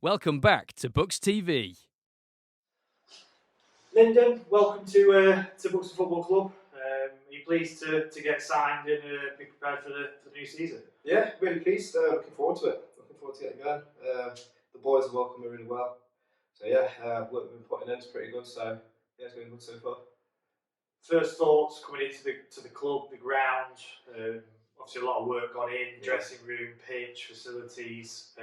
Welcome back to Books TV. Lindon, welcome to Books Football Club. Are you pleased to get signed and be prepared for the new season? Yeah, really pleased. Looking forward to it. Looking forward to getting going. The boys have welcomed me really well. So yeah, what we've been putting in is pretty good. So yeah, it's been good so far. First thoughts coming into the club, the ground. Obviously, a lot of work gone in, dressing room, pitch, facilities.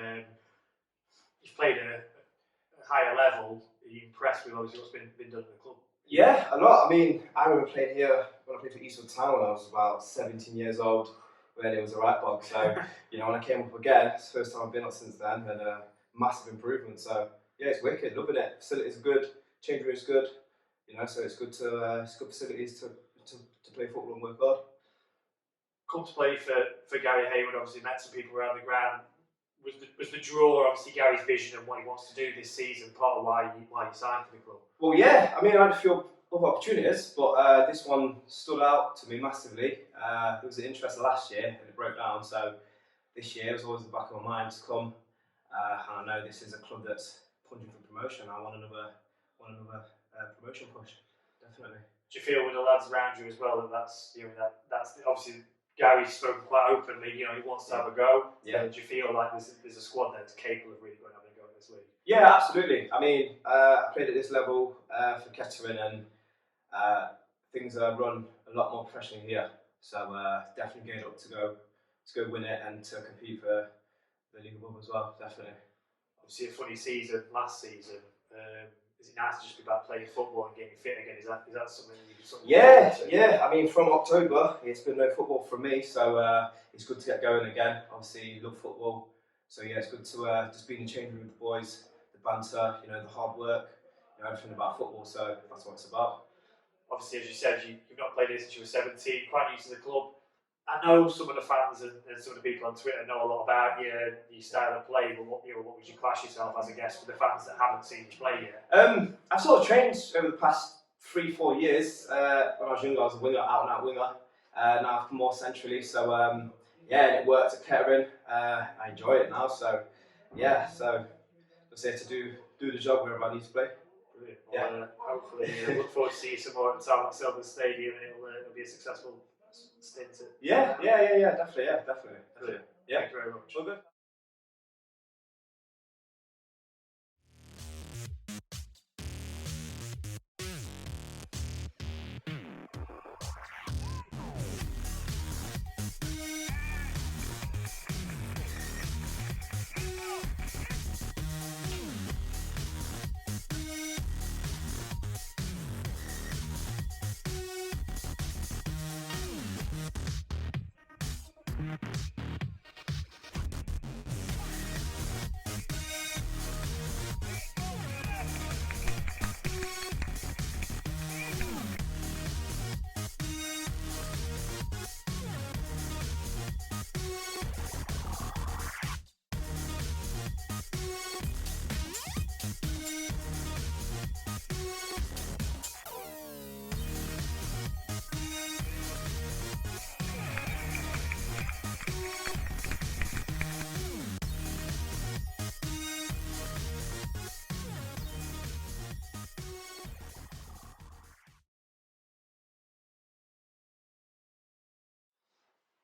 You've played at a higher level. Are you impressed with obviously what's been done at the club? Yeah, a lot. I mean, I remember playing here when I played for Eastwood Town when I was about 17 years old, when it was a right bog. So, when I came up again, it's the first time I've been up since then, and massive improvement. So, yeah, it's wicked, loving it. Facilities are good, change room is good, so it's good it's good facilities to play football and work hard. Come to play for Gary Hayward, obviously met some people around the ground. Was the draw obviously Gary's vision and what he wants to do this season part of why you signed for the club? Well, yeah, I mean, I had a few other opportunities, but this one stood out to me massively. There was an interest last year and it broke down, so this year it was always in the back of my mind to come. And I know this is a club that's punching for promotion. I want another promotion push, definitely. Do you feel with the lads around you as well that's obviously Gary's spoken quite openly, he wants to have a go. Yeah. Do you feel like there's a squad that's capable of really going to have a go in this league? Yeah, absolutely. I mean, I played at this level for Kettering and things are run a lot more professionally here. So definitely geared up to go win it and to compete for the league above as well, definitely. Obviously a funny season last season. Is it nice to just be back playing football and getting fit again? Is that something that you can sort of Yeah. I mean, from October, it's been no football for me, so it's good to get going again. Obviously, love football, so yeah, it's good to just be in the changing room with the boys, the banter, the hard work, everything about football. So that's what it's about. Obviously, as you said, you've not played here since you were 17, quite new to the club. I know some of the fans and some of the people on Twitter know a lot about your style of play, but what would you class yourself as, I guess, for the fans that haven't seen you play yet? I've sort of trained over the past 3-4 years. When I was younger, I was a winger, out and out winger. Now I've come more centrally, so and it worked at Kettering. I enjoy it now, so yeah, so just here to do the job wherever I need to play. Brilliant. Well, hopefully, look forward to seeing you some more at Talbot Silver Stadium, and it'll be a successful stint. Yeah, definitely. Brilliant. Yeah. Thank you very much. All good.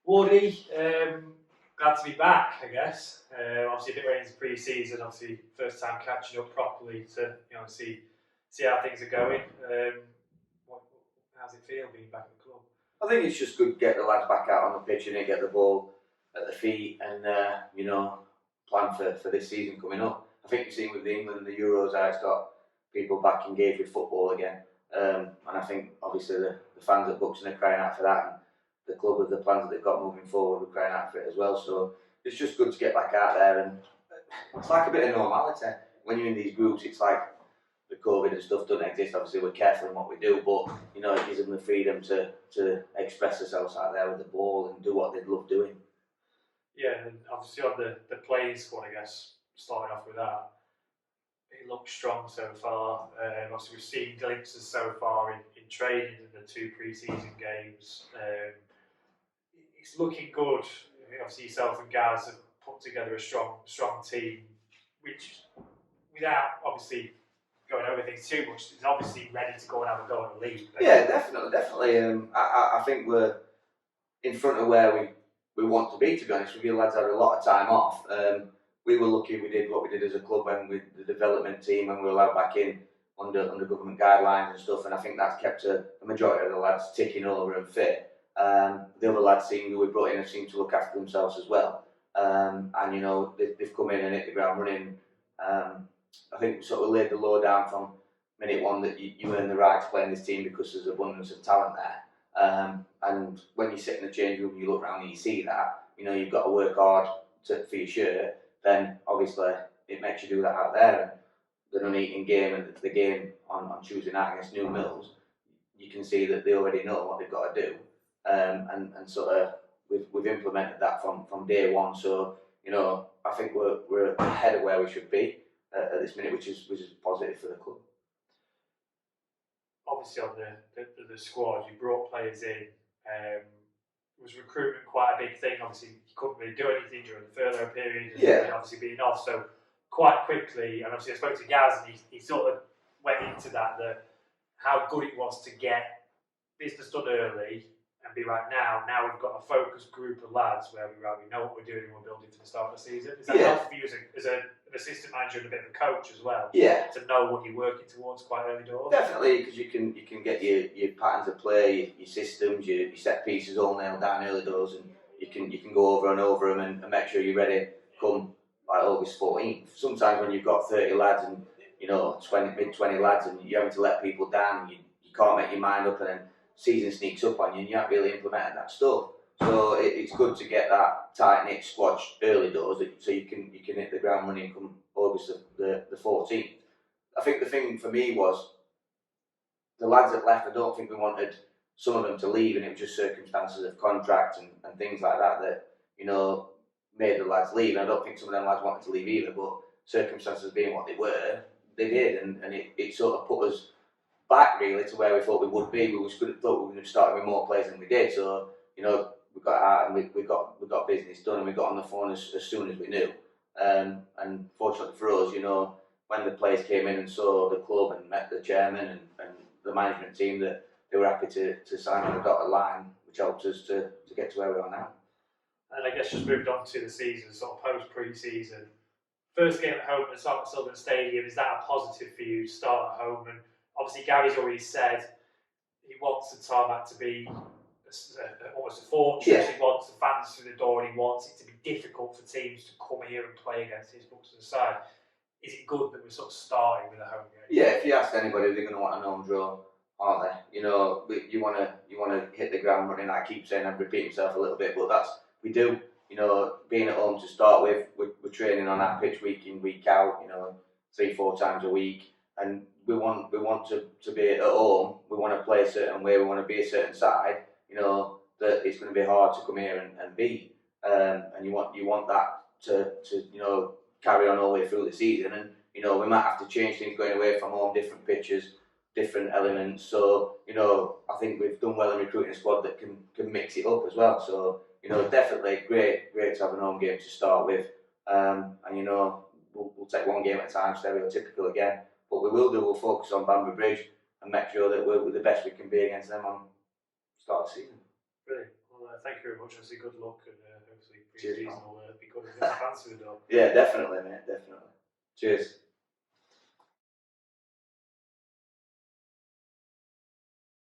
Wardy, glad to be back, I guess. Obviously, a bit late into pre-season. Obviously, first time catching up properly to see how things are going. How's it feel being back at the club? I think it's just good to get the lads back out on the pitch and get the ball at the feet and plan for this season coming up. I think you've seen with the England and the Euros how it's got people back engaged with football again. And I think obviously the fans at Buxton are crying out for that. And the club with the plans that they've got moving forward are crying out for it as well. So it's just good to get back out there, and it's like a bit of normality. When you're in these groups, it's like the COVID and stuff doesn't exist. Obviously we're careful in what we do, but it gives them the freedom to express themselves out there with the ball and do what they'd love doing. Yeah, and obviously on the playing squad, I guess, starting off with that, it looks strong so far. Obviously we've seen glimpses so far in training in the 2 pre-season games. It's looking good. Obviously yourself and Gaz have put together a strong team, which without obviously going over things too much, is obviously ready to go and have a go at the league. Yeah, definitely. I think we're in front of where we want to be. To be honest with you, lads had a lot of time off. We were lucky we did what we did as a club when with the development team and we were allowed back in under government guidelines and stuff. And I think that's kept the majority of the lads ticking over and fit. The other lads who we brought in have seemed to look after themselves as well. And you know they've come in and hit the ground running. I think we sort of laid the law down from minute one that you earn the right to play in this team because there's abundance of talent there. And when you sit in the change room, you look around and you see that, you know, you've got to work hard for your shirt, then obviously it makes you do that out there. And the Nuneaton game and the game on Tuesday night against New Mills, you can see that they already know what they've got to do. And sort of we've implemented that from day one. So, you know, I think we're ahead of where we should be at this minute, which is positive for the club. Obviously, on the squad, you brought players in. Was recruitment quite a big thing? Obviously, you couldn't really do anything during the furlough period, and obviously being off. So quite quickly, and obviously I spoke to Gaz, and he sort of went into that how good it was to get business done early and be right now we've got a focused group of lads where we know what we're doing and we're building for the start of the season. Is that helpful for you as an assistant manager and a bit of a coach as well? Yeah. To know what you're working towards quite early doors? Definitely, because you can get your patterns of play, your systems, your set pieces all nailed down early doors, and you can go over and over them and make sure you're ready come like August 14th. Sometimes when you've got 30 lads and, you know, mid 20 lads and you're having to let people down and you can't make your mind up and then season sneaks up on you and you haven't really implemented that stuff. So it's good to get that tight-knit squad early doors so you can hit the ground running come August the 14th. I think the thing for me was the lads that left, I don't think we wanted some of them to leave and it was just circumstances of contract and things like that, you know, made the lads leave. And I don't think some of them lads wanted to leave either, but circumstances being what they were, they did. And it sort of put us back really to where we thought we would be. We thought we were going to start with more players than we did. So, you know, we got out and we got business done and we got on the phone as soon as we knew. And fortunately for us, you know, when the players came in and saw the club and met the chairman and the management team, that they were happy to sign on the dotted line, which helped us to get to where we are now. And I guess just moved on to the season, sort of post pre-season. First game at home at Southern Stadium, is that a positive for you to start at home? And obviously Gary's already said he wants the tarmac to be almost a fortress. Yeah. He wants the fans through the door and he wants it to be difficult for teams to come here and play against his books to the side. Is it good that we're sort of starting with a home game? Yeah, if you ask anybody, they're going to want a home draw, aren't they? You know, you want to hit the ground running. I keep saying I'm repeating myself a little bit, but we do. You know, being at home to start with, we're training on our pitch week in, week out. You know, 3-4 times a week, and we want to be at home. We want to play a certain way. We want to be a certain side. You know, that it's going to be hard to come here and beat. And you want that to you know, carry on all the way through the season. And you know, we might have to change things going away from home, different pitches, different elements. So you know, I think we've done well in recruiting a squad that can mix it up as well. So you know, definitely great to have an home game to start with. And you know, we'll take one game at a time, stereotypical again. But we'll focus on Banbury Bridge and make sure that we're the best we can be against them on start of the season. Brilliant. Well, thank you very much. Obviously, good luck and hopefully pre-season will be good and fans through the door. Yeah, definitely, mate. Definitely. Cheers.